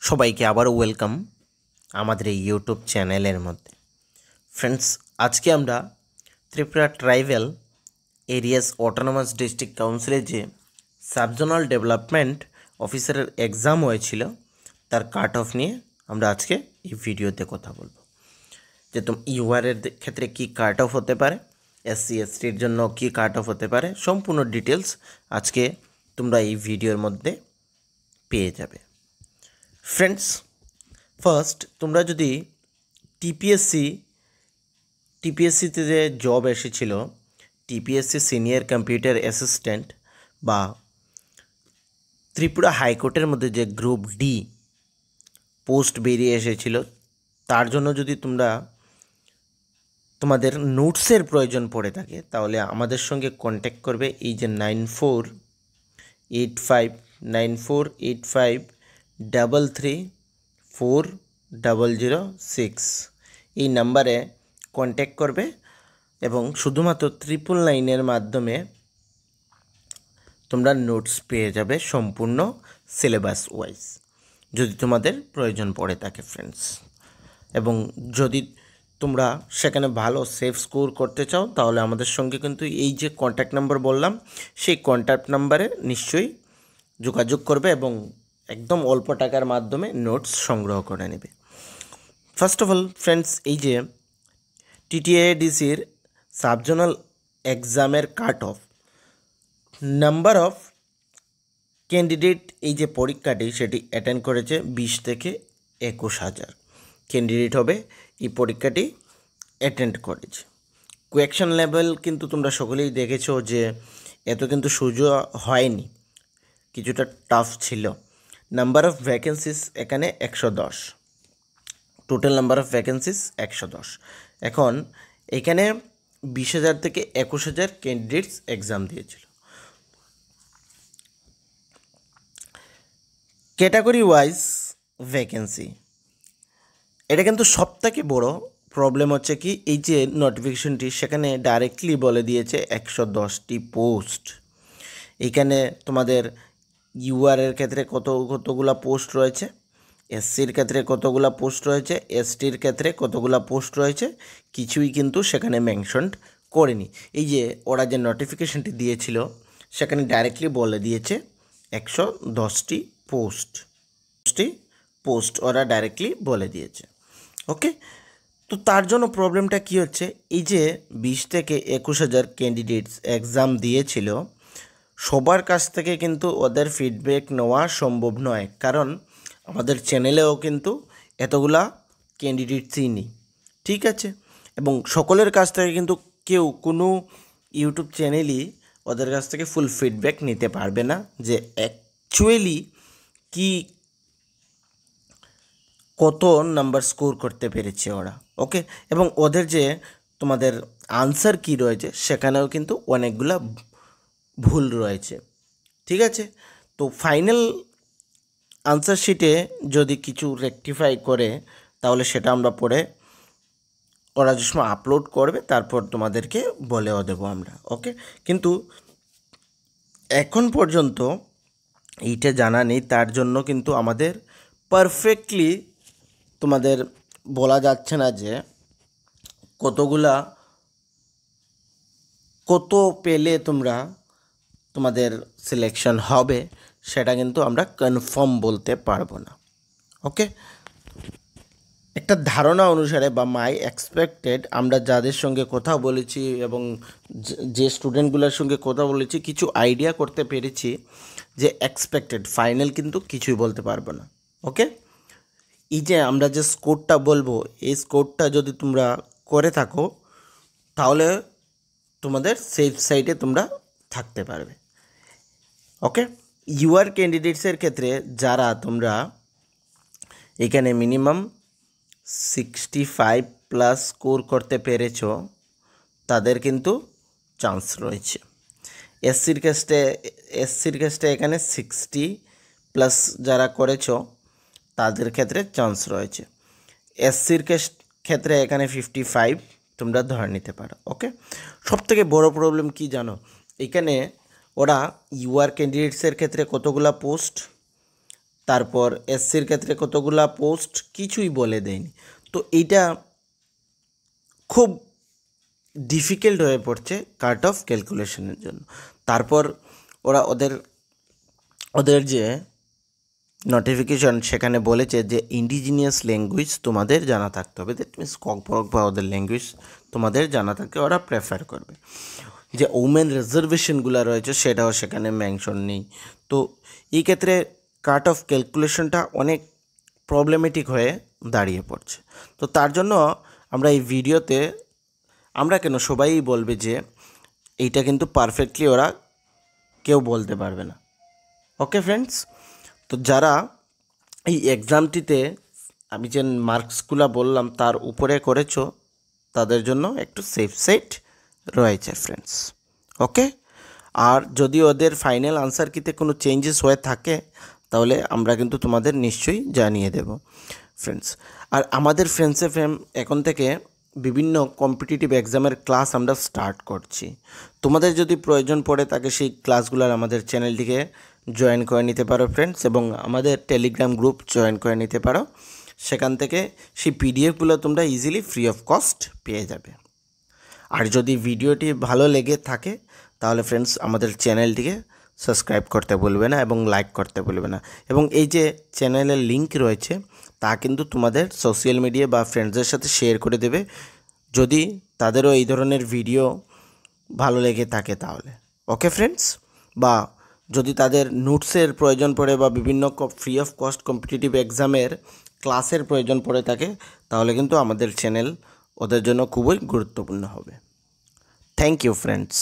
সবাইকে আবারও ওয়েলকাম আমাদের এই ইউটিউব চ্যানেলের মধ্যে। ফ্রেন্ডস, আজকে আমরা Tripura tribal areas autonomous district কাউন্সিলে যে সাবজোনাল ডেভেলপমেন্ট অফিসারের এক্সাম হয়েছিল তার কাট অফ নিয়ে আমরা আজকে এই ভিডিওতে কথা বলবো। যে ইউআরের ক্ষেত্রে কি কাট অফ হতে পারে, এসসি এসটির জন্য কি কাট অফ হতে পারে, সম্পূর্ণ ডিটেলস আজকে তোমরা এই ভিডিওর মধ্যে পেয়ে যাবে। ফ্রেন্ডস, ফার্স্ট তোমরা যদি টিপিএসসিতে যে জব এসেছিল, টিপিএসসি সিনিয়র কম্পিউটার অ্যাসিস্ট্যান্ট বা ত্রিপুরা হাইকোর্টের মধ্যে যে গ্রুপ ডি পোস্ট বেরিয়ে এসেছিল, তার জন্য যদি তোমাদের নোটসের প্রয়োজন পড়ে থাকে তাহলে আমাদের সঙ্গে কন্ট্যাক্ট করবে। এই যে 948593340006 এই নাম্বারে কন্ট্যাক্ট করবে এবং শুধুমাত্র 999 মাধ্যমে তোমরা নোটস পেয়ে যাবে সম্পূর্ণ সিলেবাস ওয়াইজ, যদি তোমাদের প্রয়োজন পড়ে থাকে ফ্রেন্ডস। এবং যদি তোমরা সেখানে ভালো সেফ স্কোর করতে চাও তাহলে আমাদের সঙ্গে কিন্তু এই যে কন্ট্যাক্ট নাম্বার বললাম সেই কন্ট্যাক্ট নাম্বারে নিশ্চয়ই যোগাযোগ করবে এবং একদম অল্প টাকার মাধ্যমে নোটস সংগ্রহ করে নেবে। ফার্স্ট অফ অল ফ্রেন্ডস, এই যে টিটিএডিসির সাবজোনাল এক্সামের cut off number of candidate, এই যে পরীক্ষাটি সেটি অ্যাটেন্ড করেছে 20 থেকে 21,000 ক্যান্ডিডেট হবে এই পরীক্ষাটি অ্যাটেন্ড করেছে। কোয়েকশন লেভেল কিন্তু তোমরা সকলেই দেখেছো যে এত কিন্তু সোজা হয়নি, কিছুটা টাফ ছিল। নাম্বার অফ ভ্যাকেন্সিস এখানে 110, টোটাল নাম্বার অফ ভ্যাকেন্সিস 110। এখন এখানে 20,000 থেকে 21,000 ক্যান্ডিডেটস এক্সাম দিয়েছিল। ক্যাটাগরি ওয়াইজ ভ্যাকেন্সি, এটা কিন্তু সবথেকে বড় প্রবলেম হচ্ছে কি, এই যে নোটিফিকেশনটি সেখানে ডাইরেক্টলি বলে দিয়েছে 110টি পোস্ট। এইখানে তোমাদের ইউআরের ক্ষেত্রে কতগুলা পোস্ট রয়েছে, এসসির ক্ষেত্রে কতগুলা পোস্ট রয়েছে, এসটির ক্ষেত্রে কতগুলা পোস্ট রয়েছে, কিছুই কিন্তু সেখানে মেনশন করেনি। এই যে ওরা যে নোটিফিকেশনটি দিয়েছিল সেখানে ডাইরেক্টলি বলে দিয়েছে 110টি পোস্ট ওরা ডাইরেক্টলি বলে দিয়েছে। ওকে, তো তার জন্য প্রবলেমটা কি হচ্ছে, এই যে 20 থেকে 21,000 ক্যান্ডিডেটস এক্সাম দিয়েছিল, সবার কাছ থেকে কিন্তু ওদের ফিডব্যাক নেওয়া সম্ভব নয়, কারণ আমাদের চ্যানেলেও কিন্তু এতগুলা ক্যান্ডিডেটসই নেই, ঠিক আছে। এবং সকলের কাছ থেকে কিন্তু কোনো ইউটিউব চ্যানেলই ওদের কাছ থেকে ফুল ফিডব্যাক নিতে পারবে না যে অ্যাকচুয়ালি কি কত নাম্বার স্কোর করতে পেরেছে ওরা। ওকে, এবং ওদের যে তোমাদের আনসার কি রয়েছে সেখানেও কিন্তু অনেকগুলা ভুল রয়েছে, ঠিক আছে। তো ফাইনাল আনসার শিটে যদি কিছু রেকটিফাই করে তাহলে সেটা আমরা পরে ওরা যে সময় আপলোড করবে তারপর তোমাদেরকে বলেও দেবো আমরা। ওকে, কিন্তু এখন পর্যন্ত এইটা জানা নেই, তার জন্য কিন্তু আমাদের পারফেক্টলি তোমাদের বলা যাচ্ছে না যে কত পেলে তোমাদের সিলেকশন হবে, সেটা কিন্তু আমরা কনফার্ম বলতে পারবো না। ওকে, একটা ধারণা অনুসারে বা মাই এক্সপেক্টেড আমরা যাদের সঙ্গে কথা বলেছি এবং যে স্টুডেন্টগুলোর সঙ্গে কথা বলেছি কিছু আইডিয়া করতে পেরেছি যে এক্সপেক্টেড, ফাইনাল কিন্তু কিছুই বলতে পারবো না। ওকে, এই যে আমরা যে স্কোরটা বলবো এই স্কোরটা যদি তোমরা করে থাকো তাহলে তোমাদের সেফ সাইডে তোমরা থাকতে পারবে। ওকে, ইউআর ক্যান্ডিডেটসের ক্ষেত্রে যারা তোমরা এখানে মিনিমাম 65+ স্কোর করতে পেরেছো তাদের কিন্তু চান্স রয়েছে। এসসির ক্ষেত্রে এখানে 60+ যারা করেছো তাদের ক্ষেত্রে চান্স রয়েছে। এসসির ক্ষেত্রে এখানে 55 তোমরা ধরে নিতে পারো। ওকে, সবথেকে বড় প্রবলেম কি জানো, এখানে ওরা ইউআর ক্যান্ডিডেটসের ক্ষেত্রে কতগুলা পোস্ট তারপর এসসির ক্ষেত্রে কতগুলা পোস্ট কিছুই বলে দেয়নি। তো এইটা খুব ডিফিকাল্ট হয়ে পড়ছে কাট অফ ক্যালকুলেশনের জন্য। তারপর ওরা ওদের যে নোটিফিকেশন সেখানে বলেছে যে ইন্ডিজিনিয়াস ল্যাঙ্গুয়েজ তোমাদের জানা থাকতে হবে, দ্যাট মিনস ককবরক বা ওদের ল্যাঙ্গুয়েজ তোমাদের জানা থাকতে ওরা প্রেফার করবে। যে ওমেন রিজার্ভেশনগুলো রয়েছে সেটাও সেখানে মেনশন নেই। তো এই ক্ষেত্রে কাট অফ ক্যালকুলেশনটা অনেক প্রবলেমেটিক হয়ে দাঁড়িয়ে পড়ছে। তো তার জন্য আমরা এই ভিডিওতে আমরা কেন সবাই বলবে যে এইটা কিন্তু পারফেক্টলি ওরা কেউ বলতে পারবে না। ওকে ফ্রেন্ডস, তো যারা এই এক্সামটিতে আমি যে মার্কসগুলো বললাম তার উপরে করেছো তাদের জন্য একটু সেফ সাইড রয়েছে ফ্রেন্ডস। ওকে, আর যদি ওদের ফাইনাল আনসার কিতে কোনো চেঞ্জেস হয়ে থাকে তাহলে আমরা কিন্তু তোমাদের নিশ্চয়ই জানিয়ে দেব ফ্রেন্ডস। আর আমাদের ফ্রেন্ডসে ফ্রেম এখন থেকে বিভিন্ন কম্পিটিটিভ এক্সামের ক্লাস আমরা স্টার্ট করছি। তোমাদের যদি প্রয়োজন পড়ে তাকে সেই ক্লাসগুলোর আমাদের চ্যানেলটিকে জয়েন করে নিতে পারো ফ্রেন্ডস, এবং আমাদের টেলিগ্রাম গ্রুপ জয়েন করে নিতে পারো। সেখান থেকে সেই পিডিএফগুলো তোমরা ইজিলি ফ্রি অফ কস্ট পেয়ে যাবে। আর যদি ভিডিওটি ভালো লেগে থাকে তাহলে ফ্রেন্ডস আমাদের চ্যানেলটিকে সাবস্ক্রাইব করতে ভুলবে না এবং লাইক করতে ভুলবে না। এবং এই যে চ্যানেলের লিঙ্ক রয়েছে তা কিন্তু তোমাদের সোশ্যাল মিডিয়া বা ফ্রেন্ডসদের সাথে শেয়ার করে দেবে যদি তাদেরও এই ধরনের ভিডিও ভালো লেগে থাকে তাহলে। ওকে ফ্রেন্ডস, বা যদি তাদের নোটসের প্রয়োজন পড়ে বা বিভিন্ন ফ্রি অফ কস্ট কম্পিটিটিভ এক্সামের ক্লাসের প্রয়োজন পড়ে থাকে তাহলে কিন্তু আমাদের চ্যানেল ওদের জন্য খুবই গুরুত্বপূর্ণ হবে। Thank you friends.